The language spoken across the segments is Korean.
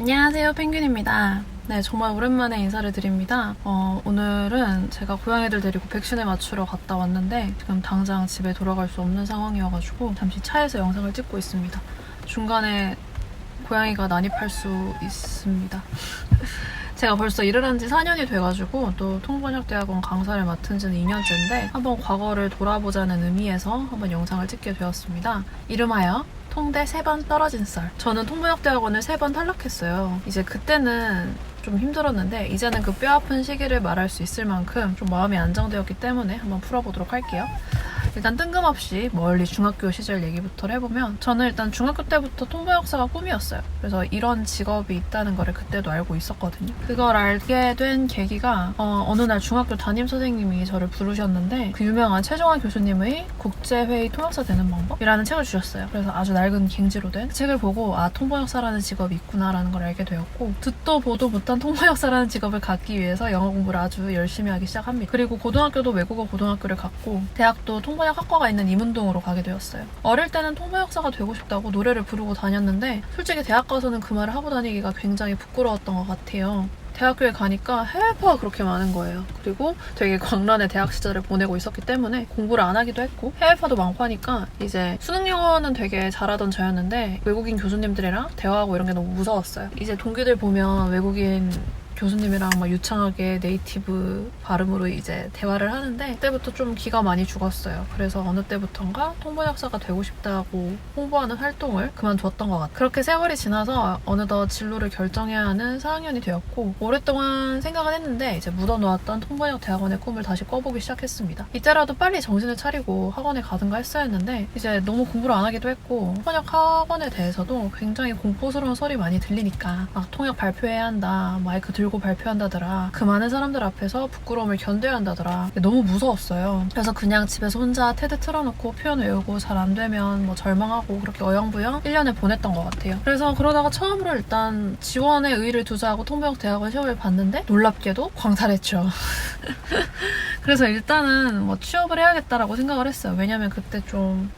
안녕하세요, 펭귄입니다. 네, 정말 오랜만에 인사를 드립니다. 오늘은 제가 고양이들 데리고 백신을 맞추러 갔다 왔는데 지금 당장 집에 돌아갈 수 없는 상황이어가지고 잠시 차에서 영상을 찍고 있습니다. 중간에 고양이가 난입할 수 있습니다. 제가 벌써 일을 한 지 4년이 돼가지고 또 통번역대학원 강사를 맡은 지는 2년째인데 한번 과거를 돌아보자는 의미에서 한번 영상을 찍게 되었습니다. 이름하여 통대 3번 떨어진 썰. 저는 통번역대학원을 3번 탈락했어요. 이제 그때는 좀 힘들었는데 이제는 그 뼈아픈 시기를 말할 수 있을 만큼 좀 마음이 안정되었기 때문에 한번 풀어보도록 할게요. 일단 뜬금없이 멀리 중학교 시절 얘기부터 해보면 저는 일단 중학교 때부터 통번역사가 꿈이었어요. 그래서 이런 직업이 있다는 거를 그때도 알고 있었거든요. 그걸 알게 된 계기가 어느 날 중학교 담임 선생님이 저를 부르셨는데 그 유명한 최종환 교수님의 국제회의 통역사 되는 방법이라는 책을 주셨어요. 그래서 아주 낡은 갱지로 된 그 책을 보고 통번역사라는 직업이 있구나라는 걸 알게 되었고 듣도 보도 못한 통번역사라는 직업을 갖기 위해서 영어 공부를 아주 열심히 하기 시작합니다. 그리고 고등학교도 외국어 고등학교를 갔고 대학도 통번역 학과가 있는 이문동으로 가게 되었어요. 어릴 때는 통번역사가 되고 싶다고 노래를 부르고 다녔는데 솔직히 대학 가서는 그 말을 하고 다니기가 굉장히 부끄러웠던 것 같아요. 대학교에 가니까 해외파가 그렇게 많은 거예요. 그리고 되게 광란의 대학 시절을 보내고 있었기 때문에 공부를 안 하기도 했고 해외파도 많고 하니까 이제 수능 영어는 되게 잘하던 저였는데 외국인 교수님들이랑 대화하고 이런 게 너무 무서웠어요. 이제 동기들 보면 외국인 교수님이랑 막 유창하게 네이티브 발음으로 이제 대화를 하는데 그때부터 좀 기가 많이 죽었어요. 그래서 어느 때부턴가 통번역사가 되고 싶다고 홍보하는 활동을 그만두었던 것 같아요. 그렇게 세월이 지나서 어느덧 진로를 결정해야 하는 4학년이 되었고 오랫동안 생각은 했는데 이제 묻어놓았던 통번역 대학원의 꿈을 다시 꿔보기 시작했습니다. 이때라도 빨리 정신을 차리고 학원에 가든가 했어야 했는데 이제 너무 공부를 안 하기도 했고 통번역 학원에 대해서도 굉장히 공포스러운 설이 많이 들리니까 막 통역 발표해야 한다, 마이크 들고 발표한다더라, 그 많은 사람들 앞에서 부끄러움을 견뎌야 한다더라. 너무 무서웠어요. 그래서 그냥 집에서 혼자 테드 틀어놓고 표현 외우고 잘 안 되면 뭐 절망하고 그렇게 어영부영 1년을 보냈던 것 같아요. 그래서 그러다가 처음으로 일단 지원에 의의를 두자하고 통번역 대학원 시험을 봤는데 놀랍게도 광탈했죠. 그래서 일단은 뭐 취업을 해야겠다라고 생각을 했어요. 왜냐면 그때 좀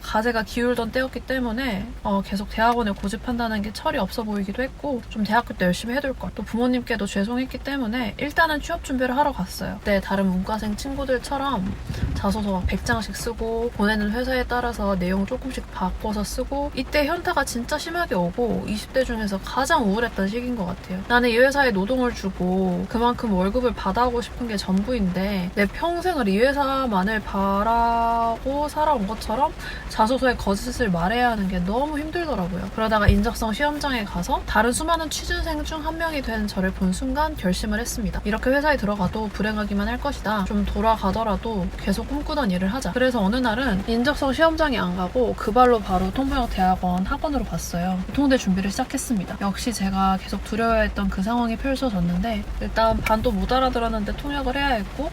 가제가 기울던 때였기 때문에 계속 대학원을 고집한다는 게 철이 없어 보이기도 했고 좀 대학교 때 열심히 해둘 걸. 또 부모님께도 죄송했기 때문에 일단은 취업 준비를 하러 갔어요. 그때 다른 문과생 친구들처럼 자소서 막 100장씩 쓰고 보내는 회사에 따라서 내용 조금씩 바꿔서 쓰고 이때 현타가 진짜 심하게 오고 20대 중에서 가장 우울했던 시기인 것 같아요. 나는 이 회사에 노동을 주고 그만큼 월급을 받아오고 싶은 게 전부인데 내 평생을 이 회사만을 바라고 살아온 것처럼 자소서에 거짓을 말해야 하는 게 너무 힘들더라고요. 그러다가 인적성 시험장에 가서 다른 수많은 취준생 중 한 명이 된 저를 본 순간 결심을 했습니다. 이렇게 회사에 들어가도 불행하기만 할 것이다. 좀 돌아가더라도 계속 꿈꾸던 일을 하자. 그래서 어느 날은 인적성 시험장에 안 가고 그 발로 바로 통번역 대학원 학원으로 갔어요. 통대 준비를 시작했습니다. 역시 제가 계속 두려워했던 그 상황이 펼쳐졌는데 일단 반도 못 알아들었는데 통역을 해야 했고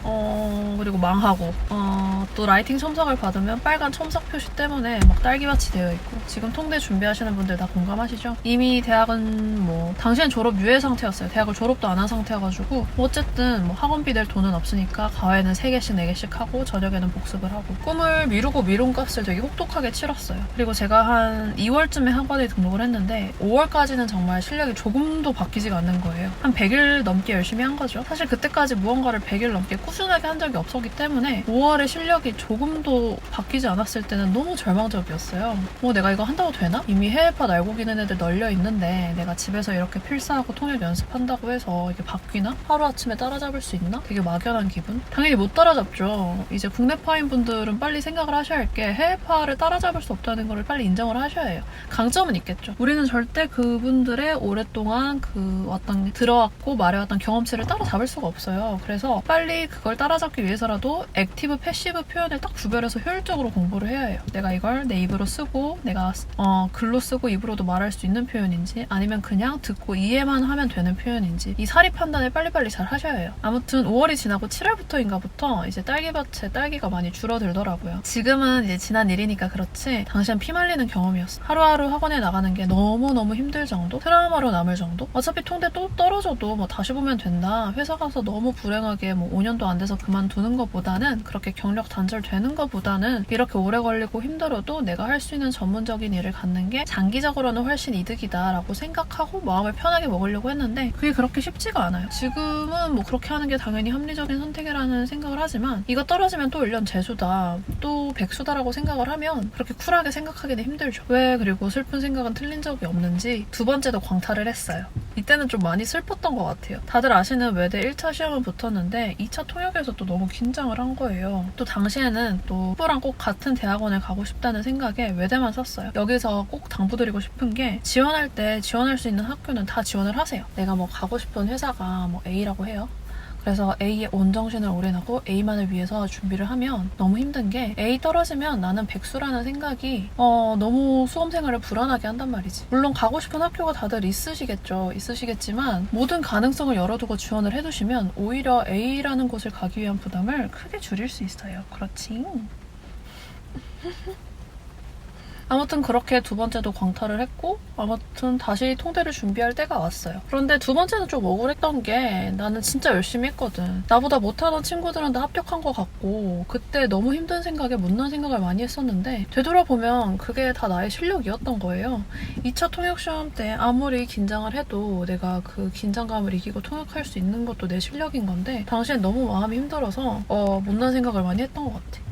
그리고 망하고 또 라이팅 첨삭을 받으면 빨간 첨삭 표시 때문에 막 딸기밭이 되어 있고 지금 통대 준비하시는 분들 다 공감하시죠? 이미 대학은 뭐 당시엔 졸업 유예 상태였어요. 대학을 졸업도 안 한 상태여가지고 어쨌든 뭐 학원비 낼 돈은 없으니까 과외는 3개씩 4개씩 하고 저녁에는 복습을 하고 꿈을 미루고 미룬 값을 되게 혹독하게 치렀어요. 그리고 제가 한 2월쯤에 학원에 등록을 했는데 5월까지는 정말 실력이 조금도 바뀌지가 않는 거예요. 한 100일 넘게 열심히 한 거죠. 사실 그때까지 무언가를 100일 넘게 꾸준하게 한 적이 없었기 때문에 5월에 실력이 조금도 바뀌지 않았을 때는 너무 절망적이었어요. 내가 이거 한다고 되나? 이미 해외파 날고기는 애들 널려 있는데 내가 집에서 이렇게 필사하고 통역 연습한다고 해서 이게 바뀌나? 하루아침에 따라잡을 수 있나? 되게 막연한 기분? 당연히 못 따라잡죠. 이제 국내파인 분들은 빨리 생각을 하셔야 할 게 해외파를 따라잡을 수 없다는 걸 빨리 인정을 하셔야 해요. 강점은 있겠죠. 우리는 절대 그분들의 오랫동안 그 어떤 들어왔고 말해왔던 경험치를 따라잡을 수가 없어요. 그래서 빨리 그걸 따라잡기 위해서라도 액티브, 패시브 표현을 딱 구별해서 효율적으로 공부를 해야 해요. 내가 이걸 내 입으로 쓰고 내가 글로 쓰고 입으로도 말할 수 있는 표현인지 아니면 그냥 듣고 이해만 하면 되는 표현인지 이 사리 판단을 빨리빨리 잘 하셔야 해요. 아무튼 5월이 지나고 7월부터인가부터 이제 딸기밭에 딸기가 많이 줄어들더라고요. 지금은 이제 지난 일이니까 그렇지 당시엔 피말리는 경험이었어. 하루하루 학원에 나가는 게 너무너무 힘들 정도? 트라우마로 남을 정도? 어차피 통대 또 떨어져도 뭐 다시 보면 된다. 회사 가서 너무 불행하게 뭐 5년도 안 돼서 그만두는 것보다는 그렇게 경력 단절되는 것보다는 이렇게 오래 걸리고 힘들어도 내가 할 수 있는 전문적인 일을 갖는 게 장기적으로는 훨씬 이득이다라고 생각하고 마음을 편하게 먹으려고 했는데 그게 그렇게 쉽지가 않아요. 지금은 뭐 그렇게 하는 게 당연히 합리적인 선택이라는 생각을 하지만 이거 떨어지면 또 1년 재수다, 또 백수다라고 생각을 하면 그렇게 쿨하게 생각하기는 힘들죠. 왜 그리고 슬픈 생각은 틀린 적이 없는지 두 번째도 광탈을 했어요. 이때는 좀 많이 슬펐던 것 같아요. 다들 아시는 외대 1차 시험은 붙었는데 2차 통역에서 또 너무 긴장을 한 거예요. 또 당시에는 또 후보랑 꼭 같은 대학원에 가고 싶다는 생각에 외대만 썼어요. 여기서 꼭 당부드리고 싶은 게 지원할 때 지원할 수 있는 학교는 다 지원을 하세요. 내가 뭐 가고 싶은 회사가 뭐 A라고 해요. 그래서 A에 온 정신을 올인하고 A만을 위해서 준비를 하면 너무 힘든 게 A 떨어지면 나는 백수라는 생각이 너무 수험생활을 불안하게 한단 말이지. 물론 가고 싶은 학교가 다들 있으시겠지만 모든 가능성을 열어두고 지원을 해두시면 오히려 A라는 곳을 가기 위한 부담을 크게 줄일 수 있어요. 그렇지? 아무튼 그렇게 두 번째도 광탈을 했고 아무튼 다시 통대를 준비할 때가 왔어요. 그런데 두 번째는 좀 억울했던 게 나는 진짜 열심히 했거든. 나보다 못하던 친구들은 다 합격한 것 같고 그때 너무 힘든 생각에 못난 생각을 많이 했었는데 되돌아보면 그게 다 나의 실력이었던 거예요. 2차 통역시험 때 아무리 긴장을 해도 내가 그 긴장감을 이기고 통역할 수 있는 것도 내 실력인 건데 당시엔 너무 마음이 힘들어서 못난 생각을 많이 했던 것 같아.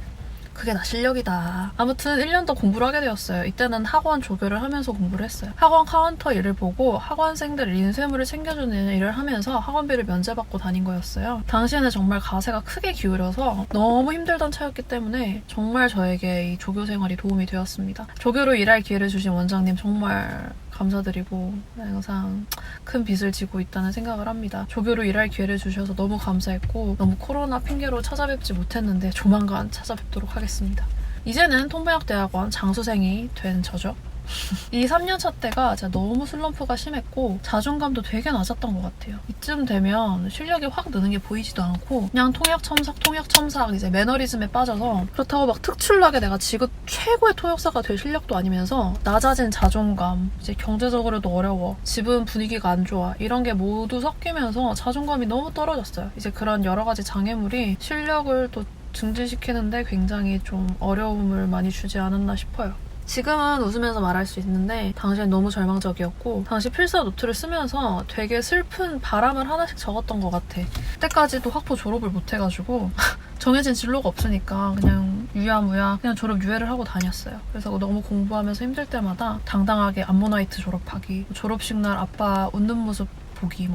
그게 나 실력이다. 아무튼 1년 더 공부를 하게 되었어요. 이때는 학원 조교를 하면서 공부를 했어요. 학원 카운터 일을 보고 학원생들 인쇄물을 챙겨주는 일을 하면서 학원비를 면제받고 다닌 거였어요. 당시에는 정말 가세가 크게 기울여서 너무 힘들던 차였기 때문에 정말 저에게 이 조교 생활이 도움이 되었습니다. 조교로 일할 기회를 주신 원장님 정말 감사드리고 항상 큰 빚을 지고 있다는 생각을 합니다. 조교로 일할 기회를 주셔서 너무 감사했고 너무 코로나 핑계로 찾아뵙지 못했는데 조만간 찾아뵙도록 하겠습니다. 이제는 통번역대학원 장수생이 된 저죠. 이 3년차 때가 진짜 너무 슬럼프가 심했고 자존감도 되게 낮았던 것 같아요. 이쯤 되면 실력이 확 느는 게 보이지도 않고 그냥 통역 첨삭 이제 매너리즘에 빠져서 그렇다고 막 특출나게 내가 지금 최고의 통역사가 될 실력도 아니면서 낮아진 자존감, 이제 경제적으로도 어려워, 집은 분위기가 안 좋아 이런 게 모두 섞이면서 자존감이 너무 떨어졌어요. 이제 그런 여러 가지 장애물이 실력을 또 증진시키는데 굉장히 좀 어려움을 많이 주지 않았나 싶어요. 지금은 웃으면서 말할 수 있는데 당시엔 너무 절망적이었고 당시 필사 노트를 쓰면서 되게 슬픈 바람을 하나씩 적었던 것 같아. 그때까지도 학부 졸업을 못해가지고 정해진 진로가 없으니까 그냥 유야무야 그냥 졸업 유예를 하고 다녔어요. 그래서 너무 공부하면서 힘들 때마다 당당하게 암모나이트 졸업하기, 졸업식 날 아빠 웃는 모습 보기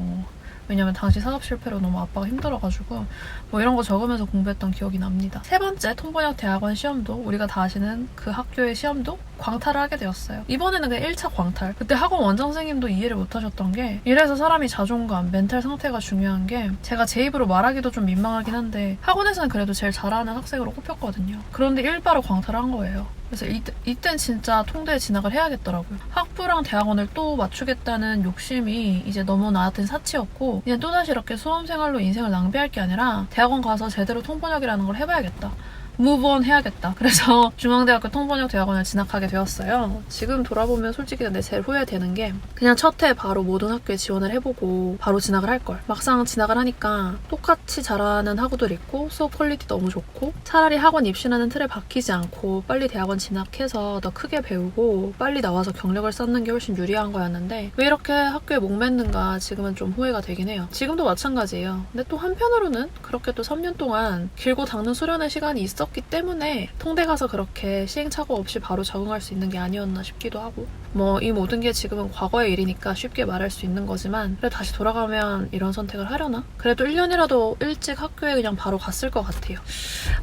왜냐면 당시 사업 실패로 너무 아빠가 힘들어가지고 이런 거 적으면서 공부했던 기억이 납니다. 세 번째 통번역 대학원 시험도 우리가 다 아시는 그 학교의 시험도 광탈을 하게 되었어요. 이번에는 그냥 1차 광탈. 그때 학원 원장 선생님도 이해를 못하셨던 게 이래서 사람이 자존감, 멘탈 상태가 중요한 게 제가 제 입으로 말하기도 좀 민망하긴 한데 학원에서는 그래도 제일 잘하는 학생으로 꼽혔거든요. 그런데 일바로 광탈을 한 거예요. 그래서 이땐 진짜 통대에 진학을 해야겠더라고요. 학부랑 대학원을 또 맞추겠다는 욕심이 이제 너무 나한테는 사치였고 그냥 또다시 이렇게 수험생활로 인생을 낭비할 게 아니라 대학원 가서 제대로 통번역이라는 걸 해봐야겠다. 무브온 해야겠다. 그래서 중앙대학교 통번역 대학원을 진학하게 되었어요. 지금 돌아보면 솔직히 근데 제일 후회되는 게 그냥 첫 해 바로 모든 학교에 지원을 해보고 바로 진학을 할걸. 막상 진학을 하니까 똑같이 잘하는 학우들 있고 수업 퀄리티 너무 좋고 차라리 학원 입시라는 틀에 박히지 않고 빨리 대학원 진학해서 더 크게 배우고 빨리 나와서 경력을 쌓는 게 훨씬 유리한 거였는데 왜 이렇게 학교에 목맸는가 지금은 좀 후회가 되긴 해요. 지금도 마찬가지예요. 근데 또 한편으로는 그렇게 또 3년 동안 길고 닦는 수련의 시간이 있었기 때문에 통대 가서 그렇게 시행착오 없이 바로 적응할 수 있는 게 아니었나 싶기도 하고 이 모든 게 지금은 과거의 일이니까 쉽게 말할 수 있는 거지만 그래 다시 돌아가면 이런 선택을 하려나? 그래도 1년이라도 일찍 학교에 그냥 바로 갔을 것 같아요.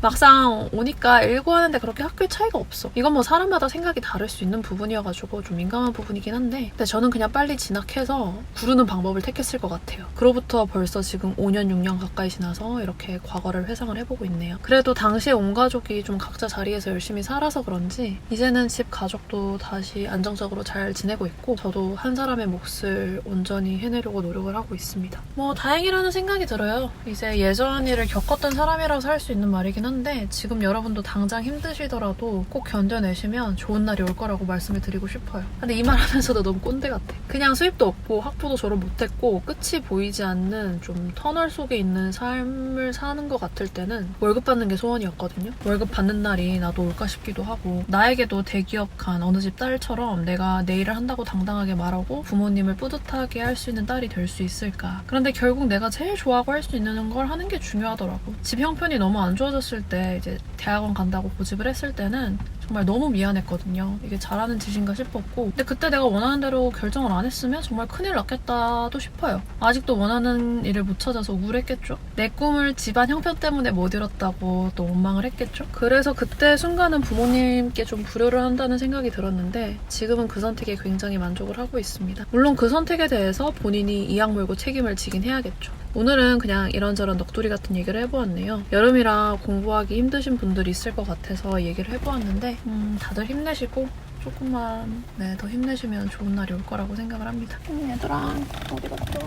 막상 오니까 일고하는데 그렇게 학교에 차이가 없어. 이건 사람마다 생각이 다를 수 있는 부분이어가지고 좀 민감한 부분이긴 한데 근데 저는 그냥 빨리 진학해서 구르는 방법을 택했을 것 같아요. 그로부터 벌써 지금 5년, 6년 가까이 지나서 이렇게 과거를 회상을 해보고 있네요. 그래도 당시에 온 가족이 좀 각자 자리에서 열심히 살아서 그런지 이제는 집 가족도 다시 안정적으로 안정적으로 잘 지내고 있고 저도 한 사람의 몫을 온전히 해내려고 노력을 하고 있습니다. 뭐 다행이라는 생각이 들어요. 이제 예전 일을 겪었던 사람이라서 할 수 있는 말이긴 한데 지금 여러분도 당장 힘드시더라도 꼭 견뎌내시면 좋은 날이 올 거라고 말씀을 드리고 싶어요. 근데 이 말 하면서도 너무 꼰대 같아. 그냥 수입도 없고 학부도 졸업 못했고 끝이 보이지 않는 좀 터널 속에 있는 삶을 사는 것 같을 때는 월급 받는 게 소원이었거든요. 월급 받는 날이 나도 올까 싶기도 하고 나에게도 대기업 간 어느 집 딸처럼 내가 내 일을 한다고 당당하게 말하고 부모님을 뿌듯하게 할 수 있는 딸이 될 수 있을까. 그런데 결국 내가 제일 좋아하고 할 수 있는 걸 하는 게 중요하더라고. 집 형편이 너무 안 좋아졌을 때 이제 대학원 간다고 고집을 했을 때는 정말 너무 미안했거든요. 이게 잘하는 짓인가 싶었고 근데 그때 내가 원하는 대로 결정을 안 했으면 정말 큰일 났겠다도 싶어요. 아직도 원하는 일을 못 찾아서 우울했겠죠. 내 꿈을 집안 형편 때문에 못 이뤘다고 또 원망을 했겠죠. 그래서 그때 순간은 부모님께 좀 불효를 한다는 생각이 들었는데 지금은 그 선택에 굉장히 만족을 하고 있습니다. 물론 그 선택에 대해서 본인이 이악 물고 책임을 지긴 해야겠죠. 오늘은 그냥 이런저런 넋두리 같은 얘기를 해보았네요. 여름이라 공부하기 힘드신 분들이 있을 것 같아서 얘기를 해보았는데 다들 힘내시고 조금만 더 힘내시면 좋은 날이 올 거라고 생각을 합니다. 얘들아 어디 갔어?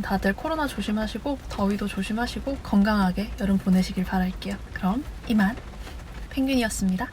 다들 코로나 조심하시고 더위도 조심하시고 건강하게 여름 보내시길 바랄게요. 그럼 이만 펭귄이었습니다.